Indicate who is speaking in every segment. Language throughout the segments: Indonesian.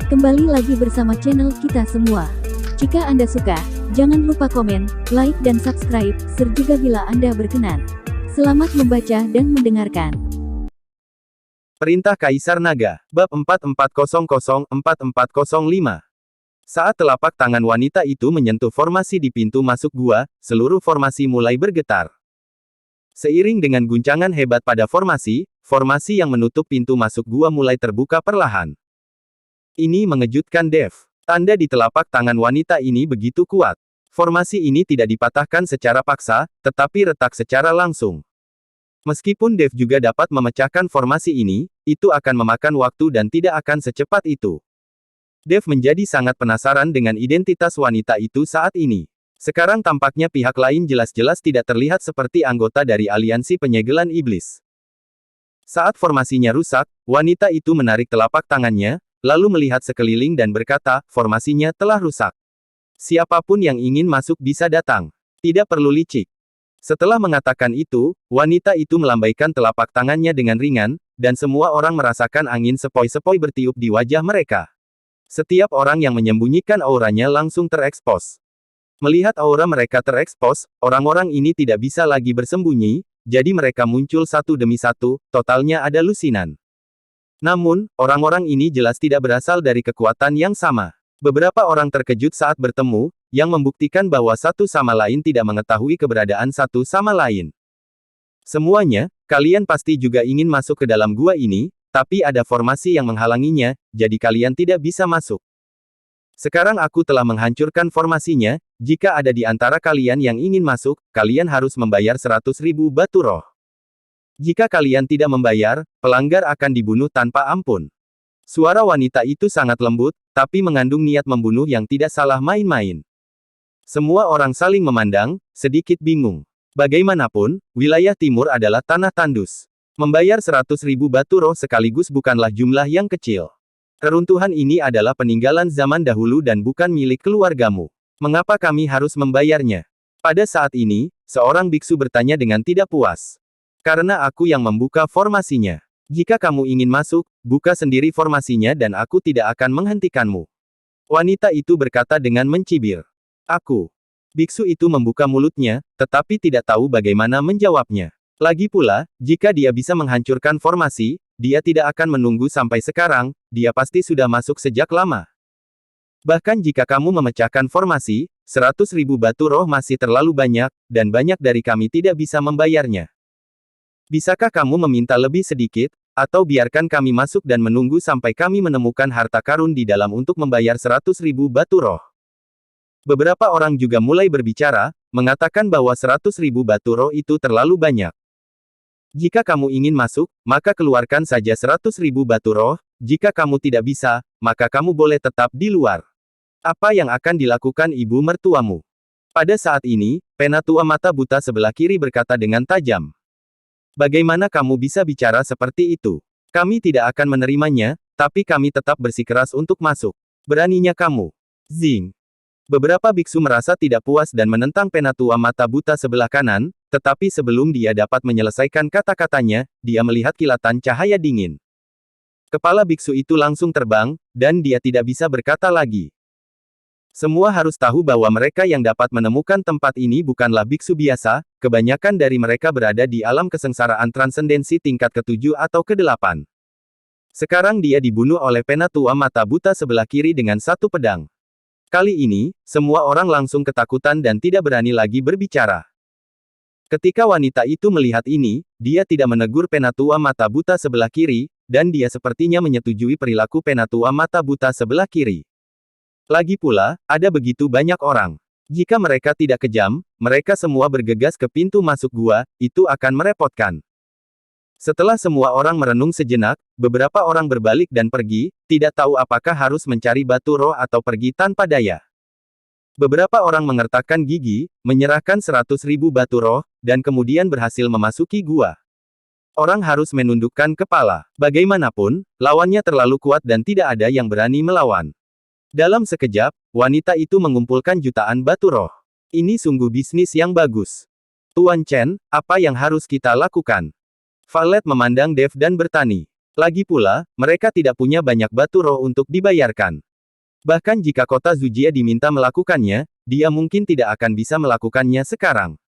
Speaker 1: Kembali lagi bersama channel kita semua. Jika Anda suka, jangan lupa komen, like dan subscribe, serta bila Anda berkenan. Selamat membaca dan mendengarkan.
Speaker 2: Perintah Kaisar Naga, Bab 4400-4405. Saat telapak tangan wanita itu menyentuh formasi di pintu masuk gua, seluruh formasi mulai bergetar. Seiring dengan guncangan hebat pada formasi yang menutup pintu masuk gua mulai terbuka perlahan. Ini mengejutkan Dev. Tanda di telapak tangan wanita ini begitu kuat. Formasi ini tidak dipatahkan secara paksa, tetapi retak secara langsung. Meskipun Dev juga dapat memecahkan formasi ini, itu akan memakan waktu dan tidak akan secepat itu. Dev menjadi sangat penasaran dengan identitas wanita itu saat ini. Sekarang tampaknya pihak lain jelas-jelas tidak terlihat seperti anggota dari aliansi penyegelan iblis. Saat formasinya rusak, wanita itu menarik telapak tangannya, lalu melihat sekeliling dan berkata, formasinya telah rusak. Siapapun yang ingin masuk bisa datang. Tidak perlu licik. Setelah mengatakan itu, wanita itu melambaikan telapak tangannya dengan ringan, dan semua orang merasakan angin sepoi-sepoi bertiup di wajah mereka. Setiap orang yang menyembunyikan auranya langsung terekspos. Melihat aura mereka terekspos, orang-orang ini tidak bisa lagi bersembunyi, jadi mereka muncul satu demi satu, totalnya ada lusinan. Namun, orang-orang ini jelas tidak berasal dari kekuatan yang sama. Beberapa orang terkejut saat bertemu, yang membuktikan bahwa satu sama lain tidak mengetahui keberadaan satu sama lain. Semuanya, kalian pasti juga ingin masuk ke dalam gua ini, tapi ada formasi yang menghalanginya, jadi kalian tidak bisa masuk. Sekarang aku telah menghancurkan formasinya, jika ada di antara kalian yang ingin masuk, kalian harus membayar 100.000 batu roh. Jika kalian tidak membayar, pelanggar akan dibunuh tanpa ampun. Suara wanita itu sangat lembut, tapi mengandung niat membunuh yang tidak salah main-main. Semua orang saling memandang, sedikit bingung. Bagaimanapun, wilayah timur adalah tanah tandus. Membayar 100.000 batu roh sekaligus bukanlah jumlah yang kecil. Keruntuhan ini adalah peninggalan zaman dahulu dan bukan milik keluargamu. Mengapa kami harus membayarnya? Pada saat ini, seorang biksu bertanya dengan tidak puas. Karena aku yang membuka formasinya. Jika kamu ingin masuk, buka sendiri formasinya dan aku tidak akan menghentikanmu. Wanita itu berkata dengan mencibir. Aku. Biksu itu membuka mulutnya, tetapi tidak tahu bagaimana menjawabnya. Lagi pula, jika dia bisa menghancurkan formasi, dia tidak akan menunggu sampai sekarang, dia pasti sudah masuk sejak lama. Bahkan jika kamu memecahkan formasi, 100.000 batu roh masih terlalu banyak, dan banyak dari kami tidak bisa membayarnya. Bisakah kamu meminta lebih sedikit, atau biarkan kami masuk dan menunggu sampai kami menemukan harta karun di dalam untuk membayar 100.000 batu roh? Beberapa orang juga mulai berbicara, mengatakan bahwa 100.000 batu roh itu terlalu banyak. Jika kamu ingin masuk, maka keluarkan saja 100.000 batu roh, jika kamu tidak bisa, maka kamu boleh tetap di luar. Apa yang akan dilakukan ibu mertuamu? Pada saat ini, penatua mata buta sebelah kiri berkata dengan tajam. Bagaimana kamu bisa bicara seperti itu? Kami tidak akan menerimanya, tapi kami tetap bersikeras untuk masuk. Beraninya kamu. Zing. Beberapa biksu merasa tidak puas dan menentang penatua mata buta sebelah kanan, tetapi sebelum dia dapat menyelesaikan kata-katanya, dia melihat kilatan cahaya dingin. Kepala biksu itu langsung terbang, dan dia tidak bisa berkata lagi. Semua harus tahu bahwa mereka yang dapat menemukan tempat ini bukanlah biksu biasa, kebanyakan dari mereka berada di alam kesengsaraan transendensi tingkat ke-7 atau ke-8. Sekarang dia dibunuh oleh penatua mata buta sebelah kiri dengan satu pedang. Kali ini, semua orang langsung ketakutan dan tidak berani lagi berbicara. Ketika wanita itu melihat ini, dia tidak menegur penatua mata buta sebelah kiri, dan dia sepertinya menyetujui perilaku penatua mata buta sebelah kiri. Lagi pula, ada begitu banyak orang. Jika mereka tidak kejam, mereka semua bergegas ke pintu masuk gua, itu akan merepotkan. Setelah semua orang merenung sejenak, beberapa orang berbalik dan pergi, tidak tahu apakah harus mencari batu roh atau pergi tanpa daya. Beberapa orang mengertakkan gigi, menyerahkan 100.000 batu roh, dan kemudian berhasil memasuki gua. Orang harus menundukkan kepala. Bagaimanapun, lawannya terlalu kuat dan tidak ada yang berani melawan. Dalam sekejap, wanita itu mengumpulkan jutaan batu roh. Ini sungguh bisnis yang bagus. Tuan Chen, apa yang harus kita lakukan? Valet memandang Dev dan bertani. Lagi pula, mereka tidak punya banyak batu roh untuk dibayarkan. Bahkan jika kota Zujia diminta melakukannya, dia mungkin tidak akan bisa melakukannya sekarang.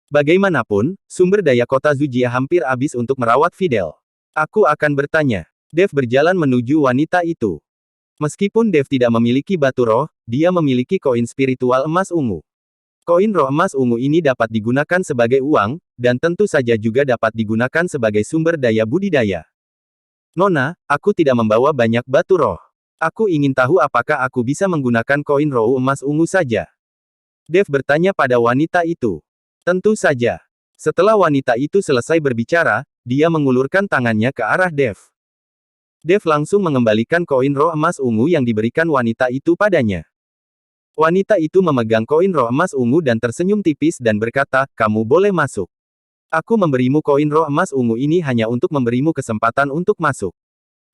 Speaker 2: Bagaimanapun, sumber daya kota Zujia hampir habis untuk merawat Fidel. Aku akan bertanya. Dev berjalan menuju wanita itu. Meskipun Dev tidak memiliki batu roh, dia memiliki koin spiritual emas ungu. Koin roh emas ungu ini dapat digunakan sebagai uang, dan tentu saja juga dapat digunakan sebagai sumber daya budidaya. Nona, aku tidak membawa banyak batu roh. Aku ingin tahu apakah aku bisa menggunakan koin roh emas ungu saja. Dev bertanya pada wanita itu. Tentu saja. Setelah wanita itu selesai berbicara, dia mengulurkan tangannya ke arah Dev. Dev langsung mengembalikan koin roh emas ungu yang diberikan wanita itu padanya. Wanita itu memegang koin roh emas ungu dan tersenyum tipis dan berkata, "Kamu boleh masuk. Aku memberimu koin roh emas ungu ini hanya untuk memberimu kesempatan untuk masuk.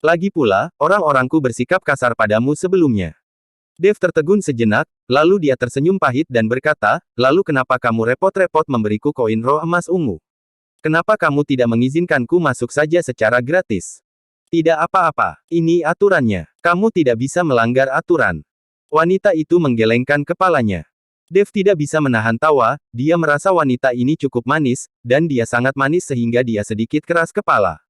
Speaker 2: Lagi pula, orang-orangku bersikap kasar padamu sebelumnya." Dev tertegun sejenak, lalu dia tersenyum pahit dan berkata, "Lalu kenapa kamu repot-repot memberiku koin roh emas ungu? Kenapa kamu tidak mengizinkanku masuk saja secara gratis?" "Tidak apa-apa, ini aturannya. Kamu tidak bisa melanggar aturan." Wanita itu menggelengkan kepalanya. Dev tidak bisa menahan tawa, dia merasa wanita ini cukup manis, dan dia sangat manis sehingga dia sedikit keras kepala.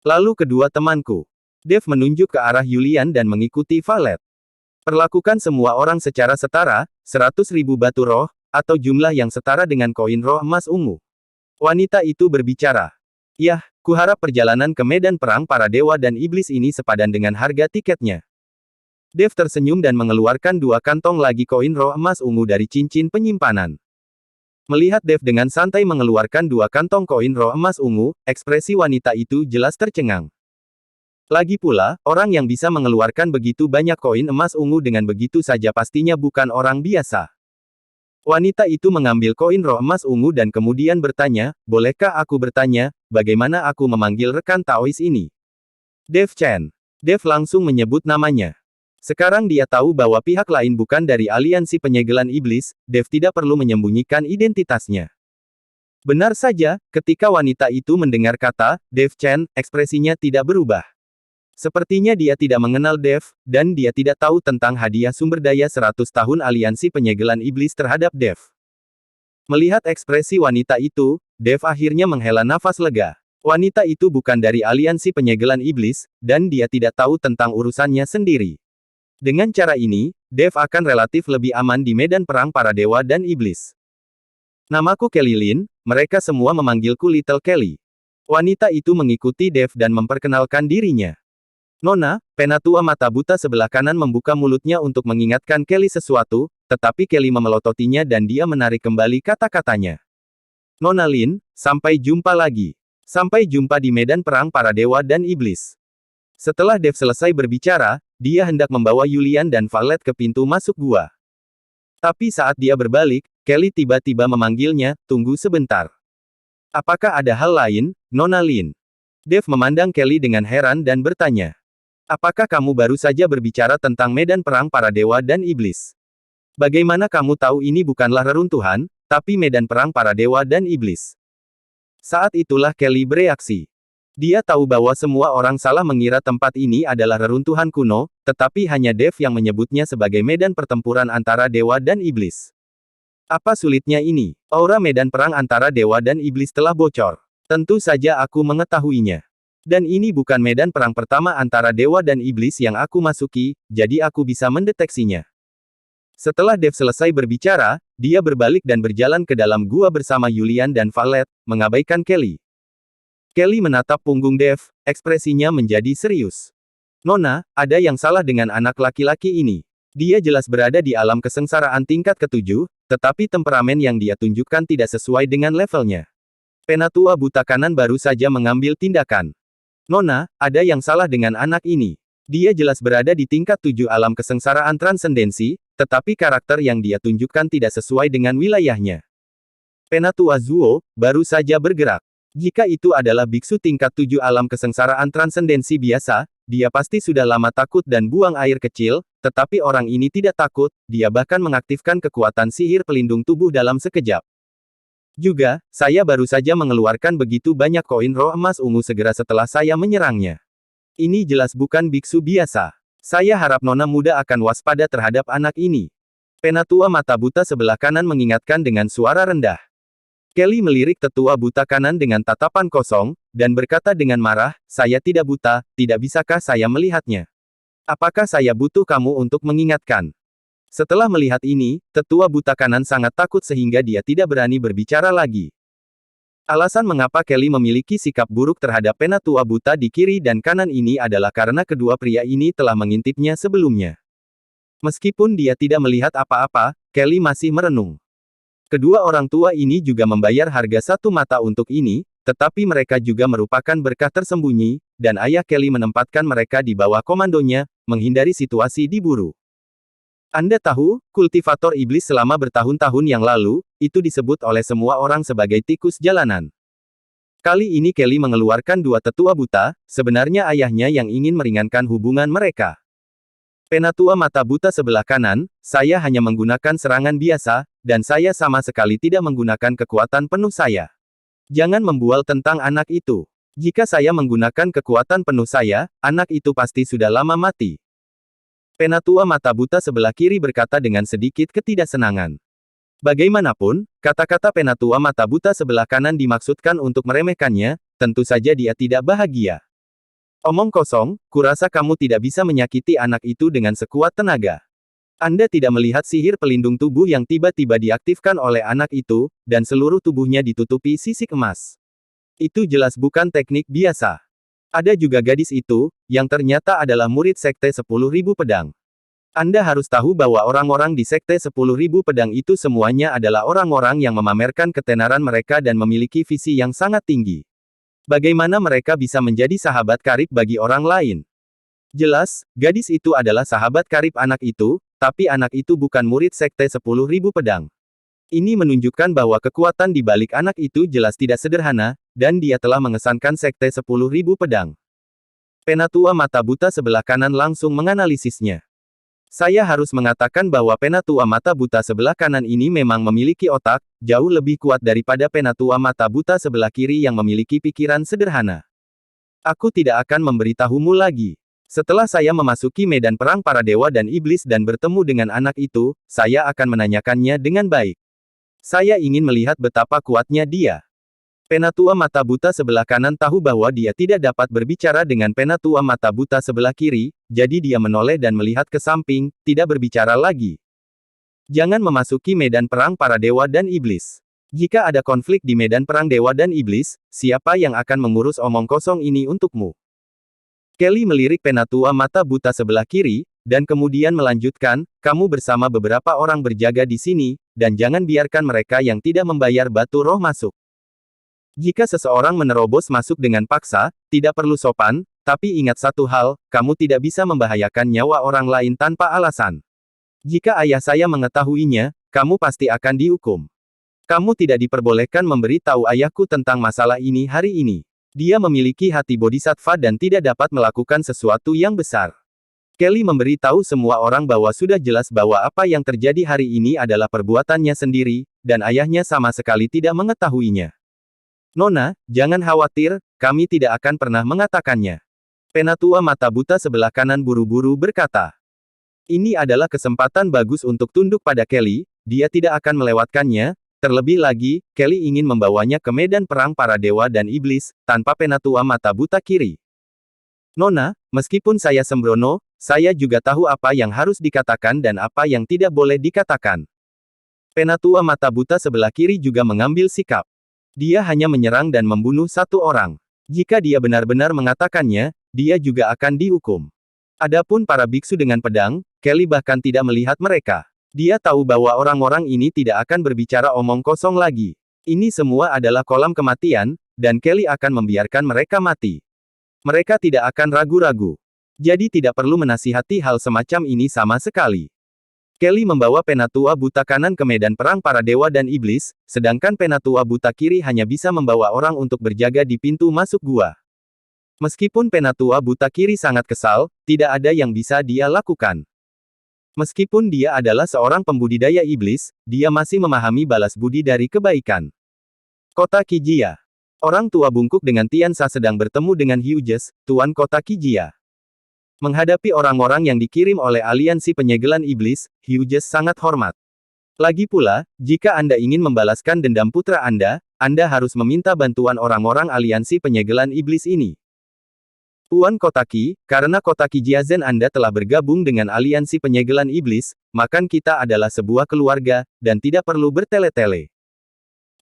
Speaker 2: "Lalu kedua temanku." Dev menunjuk ke arah Yulian dan mengikuti Valet. "Perlakukan semua orang secara setara, 100.000 batu roh, atau jumlah yang setara dengan koin roh emas ungu." Wanita itu berbicara. "Yah, kuharap perjalanan ke medan perang para dewa dan iblis ini sepadan dengan harga tiketnya." Dev tersenyum dan mengeluarkan 2 kantong lagi koin roh emas ungu dari cincin penyimpanan. Melihat Dev dengan santai mengeluarkan 2 kantong koin roh emas ungu, ekspresi wanita itu jelas tercengang. Lagi pula, orang yang bisa mengeluarkan begitu banyak koin emas ungu dengan begitu saja pastinya bukan orang biasa. Wanita itu mengambil koin roh emas ungu dan kemudian bertanya, "Bolehkah aku bertanya, bagaimana aku memanggil rekan Taois ini?" "Dev Chen." Dev langsung menyebut namanya. Sekarang dia tahu bahwa pihak lain bukan dari aliansi penyegelan iblis, Dev tidak perlu menyembunyikan identitasnya. Benar saja, ketika wanita itu mendengar kata, Dev Chen, ekspresinya tidak berubah. Sepertinya dia tidak mengenal Dev, dan dia tidak tahu tentang hadiah sumber daya 100 tahun aliansi penyegelan iblis terhadap Dev. Melihat ekspresi wanita itu, Dev akhirnya menghela nafas lega. Wanita itu bukan dari aliansi penyegelan iblis, dan dia tidak tahu tentang urusannya sendiri. Dengan cara ini, Dev akan relatif lebih aman di medan perang para dewa dan iblis. "Namaku Kelly Lin, mereka semua memanggilku Little Kelly." Wanita itu mengikuti Dev dan memperkenalkan dirinya. "Nona," penatua mata buta sebelah kanan membuka mulutnya untuk mengingatkan Kelly sesuatu, tetapi Kelly memelototinya dan dia menarik kembali kata-katanya. "Nona Lin, sampai jumpa lagi. Sampai jumpa di medan perang para dewa dan iblis." Setelah Dev selesai berbicara, dia hendak membawa Yulian dan Valet ke pintu masuk gua. Tapi saat dia berbalik, Kelly tiba-tiba memanggilnya, "Tunggu sebentar. Apakah ada hal lain, Nona Lin?" Dev memandang Kelly dengan heran dan bertanya. "Apakah kamu baru saja berbicara tentang medan perang para dewa dan iblis? Bagaimana kamu tahu ini bukanlah reruntuhan, tapi medan perang para dewa dan iblis?" Saat itulah Kelly bereaksi. Dia tahu bahwa semua orang salah mengira tempat ini adalah reruntuhan kuno, tetapi hanya Dev yang menyebutnya sebagai medan pertempuran antara dewa dan iblis. Apa sulitnya ini? Aura medan perang antara dewa dan iblis telah bocor. Tentu saja aku mengetahuinya. Dan ini bukan medan perang pertama antara dewa dan iblis yang aku masuki, jadi aku bisa mendeteksinya. Setelah Dev selesai berbicara, dia berbalik dan berjalan ke dalam gua bersama Yulian dan Valet, mengabaikan Kelly. Kelly menatap punggung Dev, ekspresinya menjadi serius. "Nona, ada yang salah dengan anak laki-laki ini. Dia jelas berada di alam kesengsaraan tingkat ke-7, tetapi temperamen yang dia tunjukkan tidak sesuai dengan levelnya." Penatua buta kanan baru saja mengambil tindakan. "Nona, ada yang salah dengan anak ini. Dia jelas berada di tingkat 7 alam kesengsaraan transendensi, tetapi karakter yang dia tunjukkan tidak sesuai dengan wilayahnya." Penatua Zuo baru saja bergerak. Jika itu adalah biksu tingkat 7 alam kesengsaraan transendensi biasa, dia pasti sudah lama takut dan buang air kecil, tetapi orang ini tidak takut, dia bahkan mengaktifkan kekuatan sihir pelindung tubuh dalam sekejap. "Juga, saya baru saja mengeluarkan begitu banyak koin roh emas ungu segera setelah saya menyerangnya. Ini jelas bukan biksu biasa. Saya harap nona muda akan waspada terhadap anak ini. Penatua mata buta sebelah kanan mengingatkan dengan suara rendah. Kelly melirik tetua buta kanan dengan tatapan kosong, dan berkata dengan marah, "Saya tidak buta, tidak bisakah saya melihatnya? Apakah saya butuh kamu untuk mengingatkan?" Setelah melihat ini, tetua buta kanan sangat takut sehingga dia tidak berani berbicara lagi. Alasan mengapa Kelly memiliki sikap buruk terhadap penatua buta di kiri dan kanan ini adalah karena kedua pria ini telah mengintipnya sebelumnya. Meskipun dia tidak melihat apa-apa, Kelly masih merenung. Kedua orang tua ini juga membayar harga satu mata untuk ini, tetapi mereka juga merupakan berkah tersembunyi, dan ayah Kelly menempatkan mereka di bawah komandonya, menghindari situasi diburu. Anda tahu, kultivator iblis selama bertahun-tahun yang lalu, itu disebut oleh semua orang sebagai tikus jalanan. Kali ini Kelly mengeluarkan dua tetua buta, sebenarnya ayahnya yang ingin meringankan hubungan mereka. Penatua mata buta sebelah kanan, saya hanya menggunakan serangan biasa, dan saya sama sekali tidak menggunakan kekuatan penuh saya. Jangan membual tentang anak itu. Jika saya menggunakan kekuatan penuh saya, anak itu pasti sudah lama mati. Penatua mata buta sebelah kiri berkata dengan sedikit ketidaksenangan. Bagaimanapun, kata-kata penatua mata buta sebelah kanan dimaksudkan untuk meremehkannya, tentu saja dia tidak bahagia. Omong kosong, kurasa kamu tidak bisa menyakiti anak itu dengan sekuat tenaga. Anda tidak melihat sihir pelindung tubuh yang tiba-tiba diaktifkan oleh anak itu, dan seluruh tubuhnya ditutupi sisik emas. Itu jelas bukan teknik biasa. Ada juga gadis itu, yang ternyata adalah murid Sekte 10.000 Pedang. Anda harus tahu bahwa orang-orang di Sekte 10.000 Pedang itu semuanya adalah orang-orang yang memamerkan ketenaran mereka dan memiliki visi yang sangat tinggi. Bagaimana mereka bisa menjadi sahabat karib bagi orang lain? Jelas, gadis itu adalah sahabat karib anak itu, tapi anak itu bukan murid Sekte 10.000 Pedang. Ini menunjukkan bahwa kekuatan di balik anak itu jelas tidak sederhana, dan dia telah mengesankan Sekte 10.000 Pedang. Penatua mata buta sebelah kanan langsung menganalisisnya. Saya harus mengatakan bahwa penatua mata buta sebelah kanan ini memang memiliki otak, jauh lebih kuat daripada penatua mata buta sebelah kiri yang memiliki pikiran sederhana. Aku tidak akan memberitahumu lagi. Setelah saya memasuki medan perang para dewa dan iblis dan bertemu dengan anak itu, saya akan menanyakannya dengan baik. Saya ingin melihat betapa kuatnya dia. Penatua mata buta sebelah kanan tahu bahwa dia tidak dapat berbicara dengan penatua mata buta sebelah kiri, jadi dia menoleh dan melihat ke samping, tidak berbicara lagi. Jangan memasuki medan perang para dewa dan iblis. Jika ada konflik di medan perang dewa dan iblis, siapa yang akan mengurus omong kosong ini untukmu? Kelly melirik penatua mata buta sebelah kiri, dan kemudian melanjutkan, kamu bersama beberapa orang berjaga di sini, dan jangan biarkan mereka yang tidak membayar batu roh masuk. Jika seseorang menerobos masuk dengan paksa, tidak perlu sopan, tapi ingat satu hal, kamu tidak bisa membahayakan nyawa orang lain tanpa alasan. Jika ayah saya mengetahuinya, kamu pasti akan dihukum. Kamu tidak diperbolehkan memberi tahu ayahku tentang masalah ini hari ini. Dia memiliki hati bodhisattva dan tidak dapat melakukan sesuatu yang besar. Kelly memberi tahu semua orang bahwa sudah jelas bahwa apa yang terjadi hari ini adalah perbuatannya sendiri, dan ayahnya sama sekali tidak mengetahuinya. Nona, jangan khawatir, kami tidak akan pernah mengatakannya. Penatua mata buta sebelah kanan buru-buru berkata. Ini adalah kesempatan bagus untuk tunduk pada Kelly, dia tidak akan melewatkannya, terlebih lagi, Kelly ingin membawanya ke medan perang para dewa dan iblis, tanpa penatua mata buta kiri. Nona, meskipun saya sembrono, saya juga tahu apa yang harus dikatakan dan apa yang tidak boleh dikatakan. Penatua mata buta sebelah kiri juga mengambil sikap. Dia hanya menyerang dan membunuh satu orang. Jika dia benar-benar mengatakannya, dia juga akan dihukum. Adapun para biksu dengan pedang, Kelly bahkan tidak melihat mereka. Dia tahu bahwa orang-orang ini tidak akan berbicara omong kosong lagi. Ini semua adalah kolam kematian, dan Kelly akan membiarkan mereka mati. Mereka tidak akan ragu-ragu. Jadi tidak perlu menasihati hal semacam ini sama sekali. Kelly membawa penatua buta kanan ke medan perang para dewa dan iblis, sedangkan penatua buta kiri hanya bisa membawa orang untuk berjaga di pintu masuk gua. Meskipun penatua buta kiri sangat kesal, tidak ada yang bisa dia lakukan. Meskipun dia adalah seorang pembudidaya iblis, dia masih memahami balas budi dari kebaikan. Kota Kijia. Orang tua bungkuk dengan Tiansa sedang bertemu dengan Hughes, Tuan Kota Kijia. Menghadapi orang-orang yang dikirim oleh aliansi penyegelan iblis, Hughes sangat hormat. Lagi pula, jika Anda ingin membalaskan dendam putra Anda harus meminta bantuan orang-orang aliansi penyegelan iblis ini. Tuan Kotaki, karena Kota Kijia Zen Anda telah bergabung dengan aliansi penyegelan iblis, maka kita adalah sebuah keluarga, dan tidak perlu bertele-tele.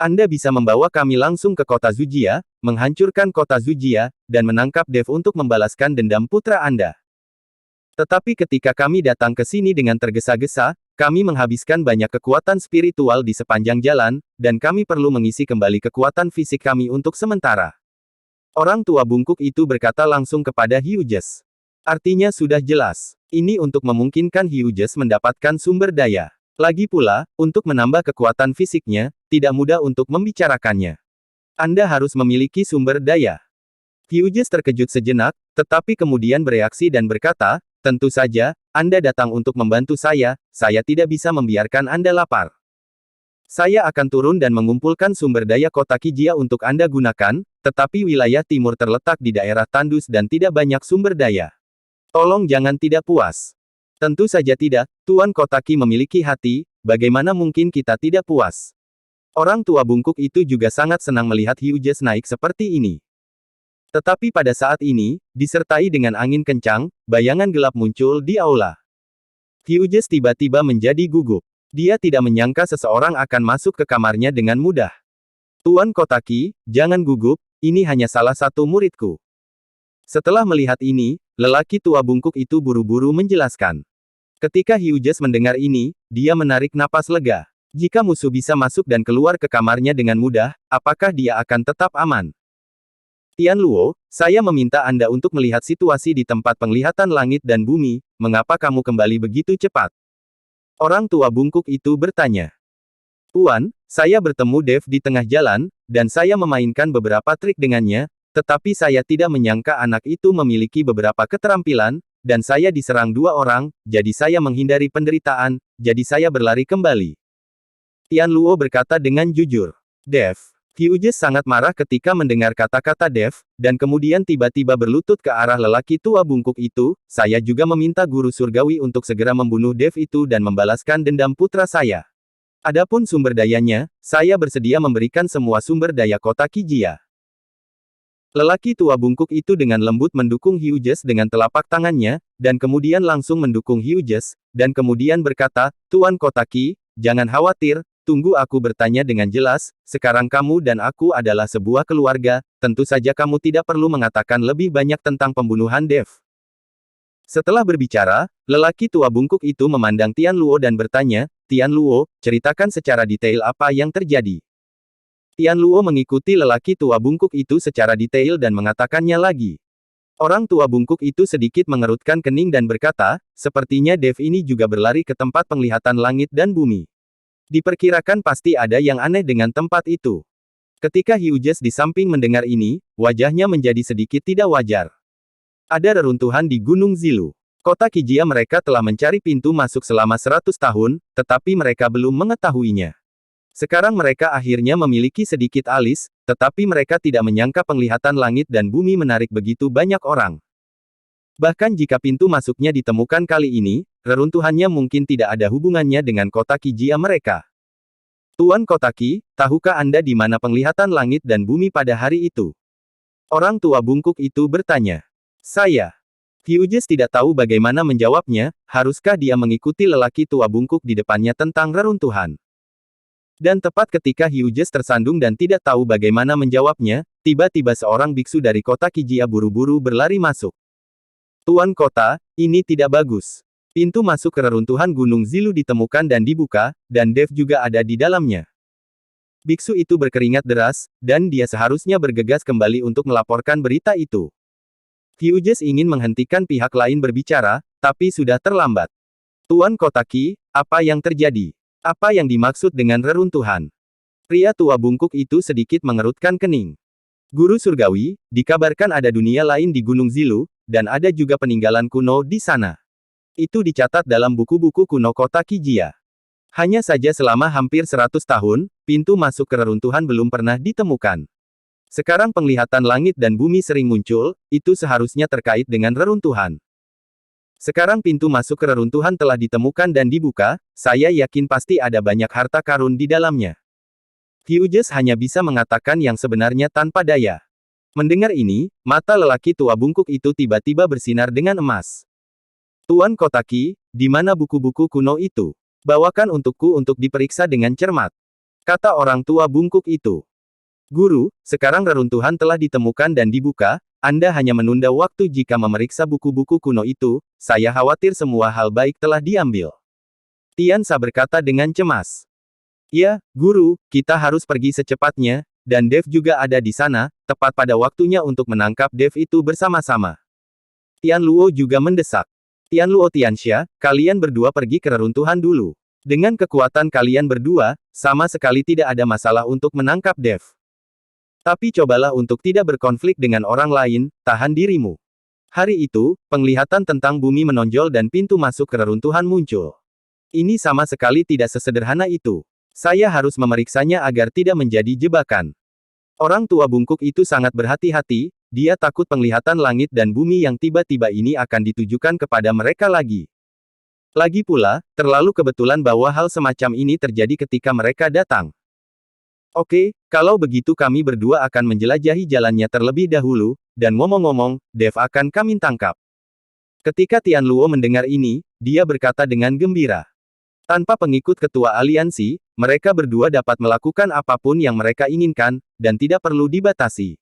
Speaker 2: Anda bisa membawa kami langsung ke kota Zujia, menghancurkan kota Zujia, dan menangkap Dev untuk membalaskan dendam putra Anda. Tetapi ketika kami datang ke sini dengan tergesa-gesa, kami menghabiskan banyak kekuatan spiritual di sepanjang jalan, dan kami perlu mengisi kembali kekuatan fisik kami untuk sementara. Orang tua bungkuk itu berkata langsung kepada Hughes. Artinya sudah jelas. Ini untuk memungkinkan Hughes mendapatkan sumber daya. Lagi pula, untuk menambah kekuatan fisiknya, tidak mudah untuk membicarakannya. Anda harus memiliki sumber daya. Hughes terkejut sejenak, tetapi kemudian bereaksi dan berkata, tentu saja, Anda datang untuk membantu saya tidak bisa membiarkan Anda lapar. Saya akan turun dan mengumpulkan sumber daya kota Kijia untuk Anda gunakan, tetapi wilayah timur terletak di daerah tandus dan tidak banyak sumber daya. Tolong jangan tidak puas. Tentu saja tidak, Tuan Kotaki memiliki hati, bagaimana mungkin kita tidak puas? Orang tua bungkuk itu juga sangat senang melihat Hughes naik seperti ini. Tetapi pada saat ini, disertai dengan angin kencang, bayangan gelap muncul di aula. Hughes tiba-tiba menjadi gugup. Dia tidak menyangka seseorang akan masuk ke kamarnya dengan mudah. Tuan Kotaki, jangan gugup, ini hanya salah satu muridku. Setelah melihat ini, lelaki tua bungkuk itu buru-buru menjelaskan. Ketika Hughes mendengar ini, dia menarik napas lega. Jika musuh bisa masuk dan keluar ke kamarnya dengan mudah, apakah dia akan tetap aman? Tian Luo, saya meminta Anda untuk melihat situasi di tempat penglihatan langit dan bumi, mengapa kamu kembali begitu cepat? Orang tua bungkuk itu bertanya. Tuan, saya bertemu Dev di tengah jalan, dan saya memainkan beberapa trik dengannya, tetapi saya tidak menyangka anak itu memiliki beberapa keterampilan, dan saya diserang 2 orang, jadi saya menghindari penderitaan, jadi saya berlari kembali. Tian Luo berkata dengan jujur. Dev. Hughes sangat marah ketika mendengar kata-kata Dev, dan kemudian tiba-tiba berlutut ke arah lelaki tua bungkuk itu, saya juga meminta guru surgawi untuk segera membunuh Dev itu dan membalaskan dendam putra saya. Adapun sumber dayanya, saya bersedia memberikan semua sumber daya kota Kijia. Lelaki tua bungkuk itu dengan lembut mendukung Hughes dengan telapak tangannya, dan kemudian langsung mendukung Hughes, dan kemudian berkata, Tuan Kotaki, jangan khawatir, tunggu aku bertanya dengan jelas, sekarang kamu dan aku adalah sebuah keluarga, tentu saja kamu tidak perlu mengatakan lebih banyak tentang pembunuhan Dev. Setelah berbicara, lelaki tua bungkuk itu memandang Tian Luo dan bertanya, Tian Luo, ceritakan secara detail apa yang terjadi. Tian Luo mengikuti lelaki tua bungkuk itu secara detail dan mengatakannya lagi. Orang tua bungkuk itu sedikit mengerutkan kening dan berkata, sepertinya Dev ini juga berlari ke tempat penglihatan langit dan bumi. Diperkirakan pasti ada yang aneh dengan tempat itu. Ketika Hughes di samping mendengar ini, wajahnya menjadi sedikit tidak wajar. Ada reruntuhan di Gunung Zilu. Kota Kijia mereka telah mencari pintu masuk selama 100 tahun, tetapi mereka belum mengetahuinya. Sekarang mereka akhirnya memiliki sedikit alis, tetapi mereka tidak menyangka penglihatan langit dan bumi menarik begitu banyak orang. Bahkan jika pintu masuknya ditemukan kali ini, reruntuhannya mungkin tidak ada hubungannya dengan kota Kijia mereka. Tuan Kotaki, tahukah Anda di mana penglihatan langit dan bumi pada hari itu? Orang tua bungkuk itu bertanya. Saya. Hughes tidak tahu bagaimana menjawabnya, haruskah dia mengikuti lelaki tua bungkuk di depannya tentang reruntuhan. Dan tepat ketika Hughes tersandung dan tidak tahu bagaimana menjawabnya, tiba-tiba seorang biksu dari kota Kijia buru-buru berlari masuk. Tuan kota, ini tidak bagus. Pintu masuk ke reruntuhan Gunung Zilu ditemukan dan dibuka, dan Dev juga ada di dalamnya. Biksu itu berkeringat deras, dan dia seharusnya bergegas kembali untuk melaporkan berita itu. Hughes ingin menghentikan pihak lain berbicara, tapi sudah terlambat. Tuan Kotaki, apa yang terjadi? Apa yang dimaksud dengan reruntuhan? Pria tua bungkuk itu sedikit mengerutkan kening. Guru surgawi, dikabarkan ada dunia lain di Gunung Zilu, dan ada juga peninggalan kuno di sana. Itu dicatat dalam buku-buku kuno kota Kijia. Hanya saja selama hampir 100 tahun, pintu masuk ke reruntuhan belum pernah ditemukan. Sekarang penglihatan langit dan bumi sering muncul, itu seharusnya terkait dengan reruntuhan. Sekarang pintu masuk ke reruntuhan telah ditemukan dan dibuka, saya yakin pasti ada banyak harta karun di dalamnya. Hughes hanya bisa mengatakan yang sebenarnya tanpa daya. Mendengar ini, mata lelaki tua bungkuk itu tiba-tiba bersinar dengan emas. Tuan Kotaki, di mana buku-buku kuno itu? Bawakan untukku untuk diperiksa dengan cermat, kata orang tua bungkuk itu. Guru, sekarang reruntuhan telah ditemukan dan dibuka, Anda hanya menunda waktu jika memeriksa buku-buku kuno itu, saya khawatir semua hal baik telah diambil. Tiansa berkata dengan cemas. Ya, Guru, kita harus pergi secepatnya, dan Dev juga ada di sana, tepat pada waktunya untuk menangkap Dev itu bersama-sama. Tian Luo juga mendesak. Tian Luo Tianxia, kalian berdua pergi ke reruntuhan dulu. Dengan kekuatan kalian berdua, sama sekali tidak ada masalah untuk menangkap Dev. Tapi cobalah untuk tidak berkonflik dengan orang lain, tahan dirimu. Hari itu, penglihatan tentang bumi menonjol dan pintu masuk ke reruntuhan muncul. Ini sama sekali tidak sesederhana itu. Saya harus memeriksanya agar tidak menjadi jebakan. Orang tua bungkuk itu sangat berhati-hati, dia takut penglihatan langit dan bumi yang tiba-tiba ini akan ditujukan kepada mereka lagi. Lagi pula, terlalu kebetulan bahwa hal semacam ini terjadi ketika mereka datang. Oke, kalau begitu kami berdua akan menjelajahi jalannya terlebih dahulu, dan ngomong-ngomong, Dev akan kami tangkap. Ketika Tian Luo mendengar ini, dia berkata dengan gembira. Tanpa pengikut ketua aliansi, mereka berdua dapat melakukan apapun yang mereka inginkan, dan tidak perlu dibatasi.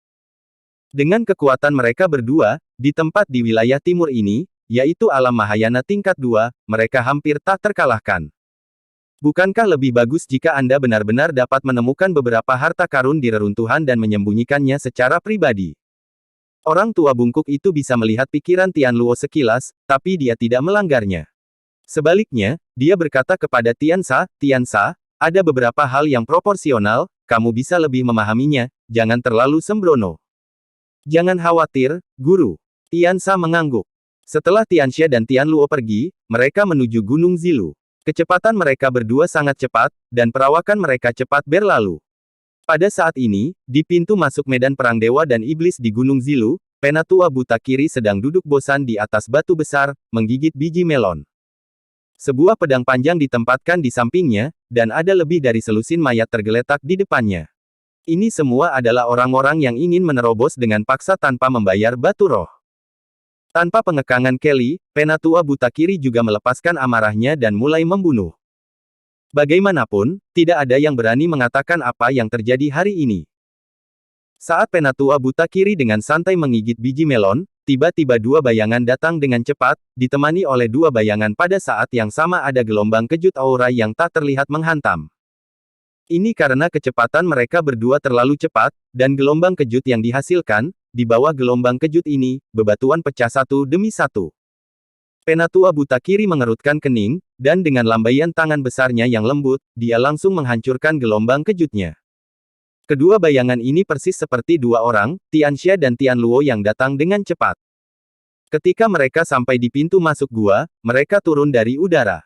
Speaker 2: Dengan kekuatan mereka berdua, di tempat di wilayah timur ini, yaitu alam Mahayana tingkat 2, mereka hampir tak terkalahkan. Bukankah lebih bagus jika Anda benar-benar dapat menemukan beberapa harta karun di reruntuhan dan menyembunyikannya secara pribadi? Orang tua bungkuk itu bisa melihat pikiran Tian Luo sekilas, tapi dia tidak melanggarnya. Sebaliknya, dia berkata kepada Tiansa, Tiansa, ada beberapa hal yang proporsional, kamu bisa lebih memahaminya, jangan terlalu sembrono. Jangan khawatir, Guru. Tiansa mengangguk. Setelah Tianxia dan Tian Luo pergi, mereka menuju Gunung Zilu. Kecepatan mereka berdua sangat cepat, dan perawakan mereka cepat berlalu. Pada saat ini, di pintu masuk medan perang dewa dan iblis di Gunung Zilu, Penatua buta kiri sedang duduk bosan di atas batu besar, menggigit biji melon. Sebuah pedang panjang ditempatkan di sampingnya, dan ada lebih dari selusin mayat tergeletak di depannya. Ini semua adalah orang-orang yang ingin menerobos dengan paksa tanpa membayar batu roh. Tanpa pengekangan Kelly, Penatua buta kiri juga melepaskan amarahnya dan mulai membunuh. Bagaimanapun, tidak ada yang berani mengatakan apa yang terjadi hari ini. Saat Penatua buta kiri dengan santai menggigit biji melon, tiba-tiba dua bayangan datang dengan cepat, ditemani oleh dua bayangan pada saat yang sama ada gelombang kejut aura yang tak terlihat menghantam. Ini karena kecepatan mereka berdua terlalu cepat, dan gelombang kejut yang dihasilkan, di bawah gelombang kejut ini, bebatuan pecah satu demi satu. Penatua buta kiri mengerutkan kening, dan dengan lambaian tangan besarnya yang lembut, dia langsung menghancurkan gelombang kejutnya. Kedua bayangan ini persis seperti dua orang, Tianxia dan Tian Luo yang datang dengan cepat. Ketika mereka sampai di pintu masuk gua, mereka turun dari udara.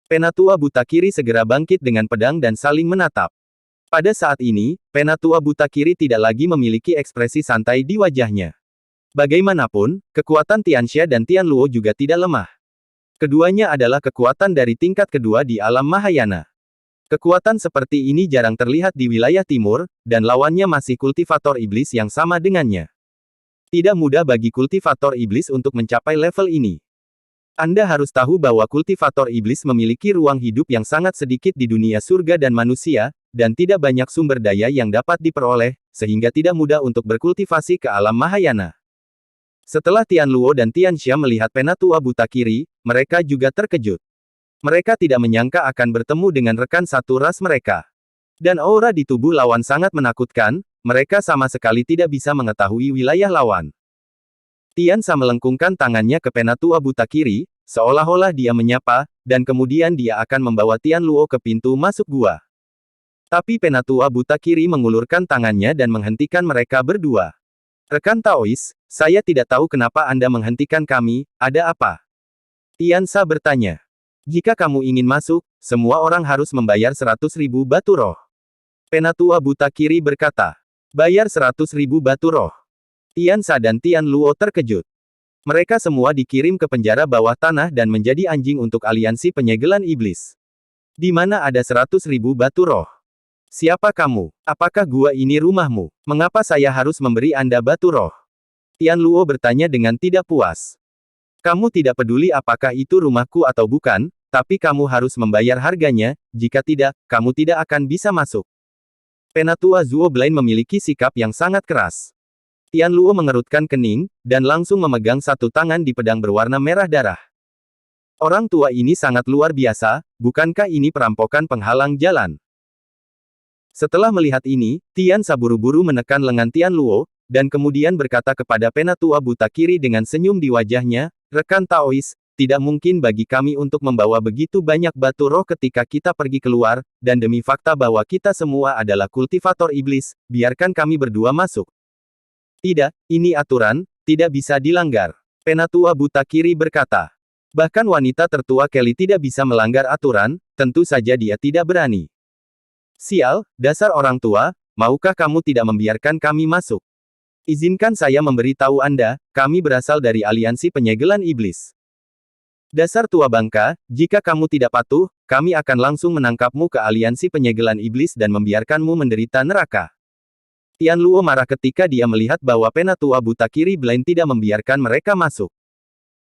Speaker 2: Penatua buta kiri segera bangkit dengan pedang dan saling menatap. Pada saat ini, Penatua buta kiri tidak lagi memiliki ekspresi santai di wajahnya. Bagaimanapun, kekuatan Tianxia dan Tian Luo juga tidak lemah. Keduanya adalah kekuatan dari tingkat kedua di alam Mahayana. Kekuatan seperti ini jarang terlihat di wilayah timur, dan lawannya masih kultivator iblis yang sama dengannya. Tidak mudah bagi kultivator iblis untuk mencapai level ini. Anda harus tahu bahwa kultivator iblis memiliki ruang hidup yang sangat sedikit di dunia surga dan manusia, dan tidak banyak sumber daya yang dapat diperoleh, sehingga tidak mudah untuk berkultivasi ke alam Mahayana. Setelah Tian Luo dan Tianxia melihat Penatua buta kiri, mereka juga terkejut. Mereka tidak menyangka akan bertemu dengan rekan satu ras mereka. Dan aura di tubuh lawan sangat menakutkan, mereka sama sekali tidak bisa mengetahui wilayah lawan. Tiansa melengkungkan tangannya ke Penatua buta kiri, seolah-olah dia menyapa, dan kemudian dia akan membawa Tian Luo ke pintu masuk gua. Tapi Penatua buta kiri mengulurkan tangannya dan menghentikan mereka berdua. Rekan Taois, saya tidak tahu kenapa Anda menghentikan kami, ada apa? Tiansa bertanya. Jika kamu ingin masuk, semua orang harus membayar 100.000 batu roh. Penatua buta kiri berkata. Bayar 100.000 batu roh. Tian Sha dan Tian Luo terkejut. Mereka semua dikirim ke penjara bawah tanah dan menjadi anjing untuk aliansi penyegelan iblis. Di mana ada 100.000 batu roh. Siapa kamu? Apakah gua ini rumahmu? Mengapa saya harus memberi Anda batu roh? Tian Luo bertanya dengan tidak puas. Kamu tidak peduli apakah itu rumahku atau bukan, tapi kamu harus membayar harganya, jika tidak, kamu tidak akan bisa masuk. Penatua Zuo Blaine memiliki sikap yang sangat keras. Tian Luo mengerutkan kening, dan langsung memegang satu tangan di pedang berwarna merah darah. Orang tua ini sangat luar biasa, bukankah ini perampokan penghalang jalan? Setelah melihat ini, Tian Sha buru-buru menekan lengan Tian Luo, dan kemudian berkata kepada Penatua buta kiri dengan senyum di wajahnya, "Rekan Taois, tidak mungkin bagi kami untuk membawa begitu banyak batu roh ketika kita pergi keluar, dan demi fakta bahwa kita semua adalah kultivator iblis, biarkan kami berdua masuk." Tidak, ini aturan, tidak bisa dilanggar. Penatua buta kiri berkata. Bahkan wanita tertua Kelly tidak bisa melanggar aturan, tentu saja dia tidak berani. Sial, dasar orang tua, maukah kamu tidak membiarkan kami masuk? Izinkan saya memberitahu Anda, kami berasal dari aliansi penyegelan iblis. Dasar tua bangka, jika kamu tidak patuh, kami akan langsung menangkapmu ke aliansi penyegelan iblis dan membiarkanmu menderita neraka. Tian Luo marah ketika dia melihat bahwa Penatua buta kiri Blaine tidak membiarkan mereka masuk.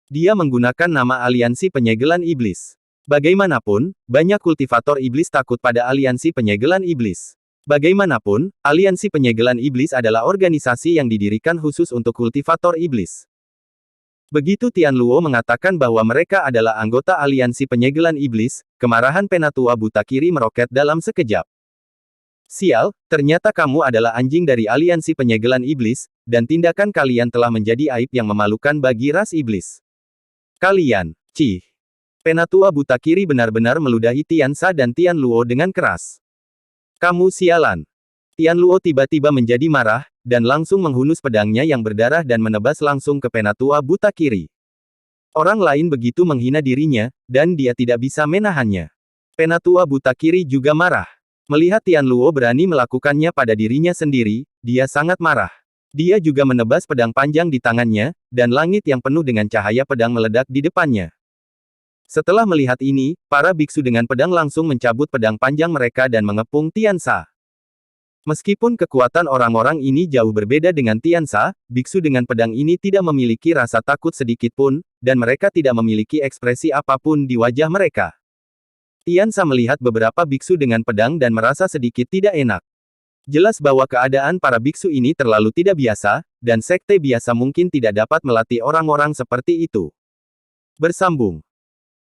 Speaker 2: Dia menggunakan nama aliansi penyegelan iblis. Bagaimanapun, banyak kultivator iblis takut pada aliansi penyegelan iblis. Bagaimanapun, aliansi penyegelan iblis adalah organisasi yang didirikan khusus untuk kultivator iblis. Begitu Tian Luo mengatakan bahwa mereka adalah anggota aliansi penyegelan iblis, kemarahan Penatua buta kiri meroket dalam sekejap. Sial, ternyata kamu adalah anjing dari aliansi penyegelan iblis, dan tindakan kalian telah menjadi aib yang memalukan bagi ras iblis. Kalian, cih. Penatua buta kiri benar-benar meludahi Tian Sha dan Tian Luo dengan keras. Kamu sialan. Tian Luo tiba-tiba menjadi marah, dan langsung menghunus pedangnya yang berdarah dan menebas langsung ke Penatua buta kiri. Orang lain begitu menghina dirinya, dan dia tidak bisa menahannya. Penatua buta kiri juga marah. Melihat Tian Luo berani melakukannya pada dirinya sendiri, dia sangat marah. Dia juga menebas pedang panjang di tangannya, dan langit yang penuh dengan cahaya pedang meledak di depannya. Setelah melihat ini, para biksu dengan pedang langsung mencabut pedang panjang mereka dan mengepung Tian Sha. Meskipun kekuatan orang-orang ini jauh berbeda dengan Tian Sha, biksu dengan pedang ini tidak memiliki rasa takut sedikit pun, dan mereka tidak memiliki ekspresi apapun di wajah mereka. Tian Sha melihat beberapa biksu dengan pedang dan merasa sedikit tidak enak. Jelas bahwa keadaan para biksu ini terlalu tidak biasa, dan sekte biasa mungkin tidak dapat melatih orang-orang seperti itu. Bersambung.